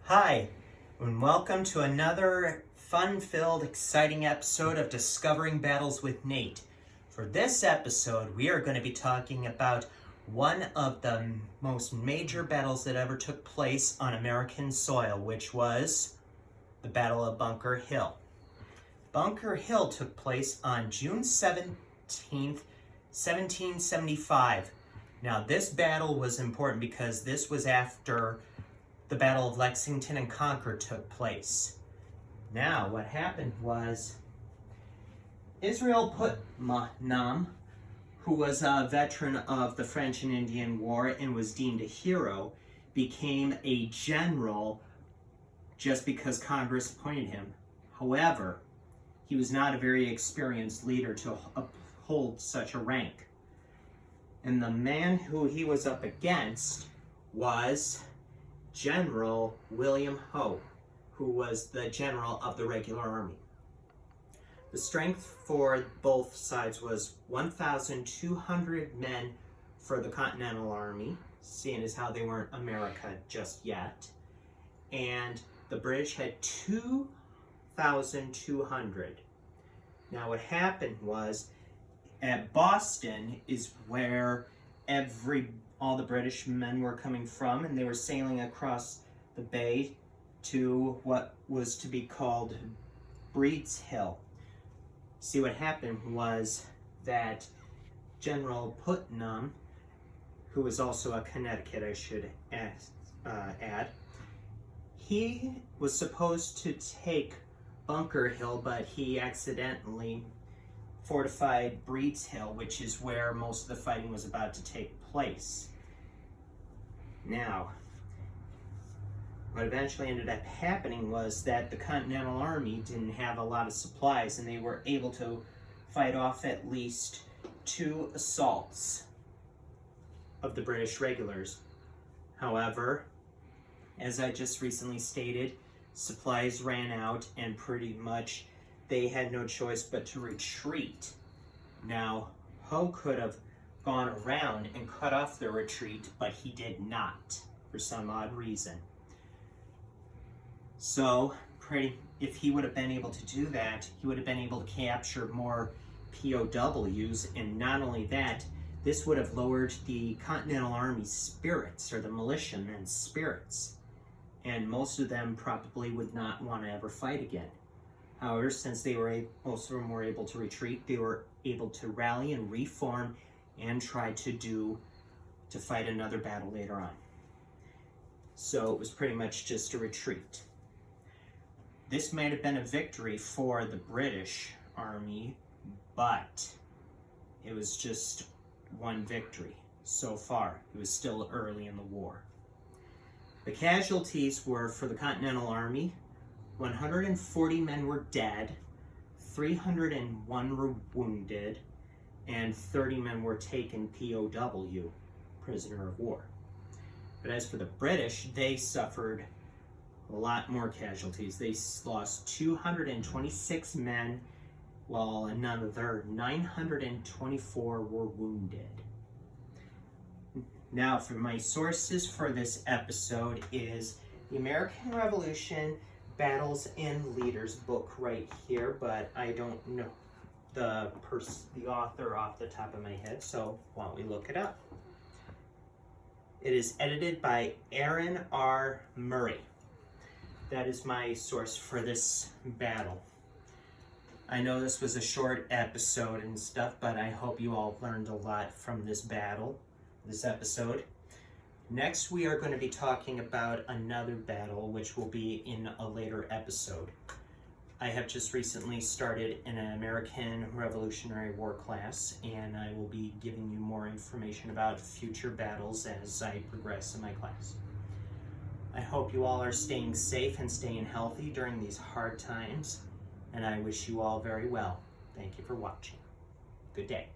Hi, and welcome to another fun-filled, exciting episode of Discovering Battles with Nate. For this episode, we are going to be talking about one of the most major battles that ever took place on American soil, which was the Battle of Bunker Hill. Bunker Hill took place on June 17th, 1775. Now, this battle was important because this was after the Battle of Lexington and Concord took place. Now, what happened was Israel Putnam, who was a veteran of the French and Indian War and was deemed a hero, became a general just because Congress appointed him. However, he was not a very experienced leader to uphold such a rank. And the man who he was up against was General William Howe, who was the general of the regular army. The strength for both sides was 1,200 men for the Continental Army, seeing as how they weren't America just yet, and the British had 2,200. Now what happened was, at Boston is where all the British men were coming from, and they were sailing across the bay to what was to be called Breed's Hill. See, what happened was that General Putnam, who was also a Connecticut, I should add, he was supposed to take Bunker Hill, but he accidentally fortified Breed's Hill, which is where most of the fighting was about to take place. Now, what eventually ended up happening was that the Continental Army didn't have a lot of supplies, and they were able to fight off at least 2 assaults of the British regulars. However, as I just recently stated, supplies ran out, and pretty much they had no choice but to retreat. Now, Howe could have gone around and cut off their retreat, but he did not, for some odd reason. So, if he would have been able to do that, he would have been able to capture more POWs, and not only that, this would have lowered the Continental Army's spirits, or the militiamen's spirits, and most of them probably would not want to ever fight again. However, since most of them were able to retreat, they were able to rally and reform and try to fight another battle later on. So it was pretty much just a retreat. This might have been a victory for the British Army, but it was just one victory so far. It was still early in the war. The casualties were, for the Continental Army, 140 men were dead, 301 were wounded, and 30 men were taken POW, prisoner of war. But as for the British, they suffered a lot more casualties. They lost 226 men, while another 924 were wounded. Now, for my sources for this episode is the American Revolution Battles and Leaders book right here, but I don't know the author off the top of my head, so why don't we look it up? It is edited by Aaron R. Murray. That is my source for this battle. I know this was a short episode and stuff, but I hope you all learned a lot from this episode. Next, we are going to be talking about another battle, which will be in a later episode. I have just recently started an American Revolutionary War class, and I will be giving you more information about future battles as I progress in my class. I hope you all are staying safe and staying healthy during these hard times, and I wish you all very well. Thank you for watching. Good day.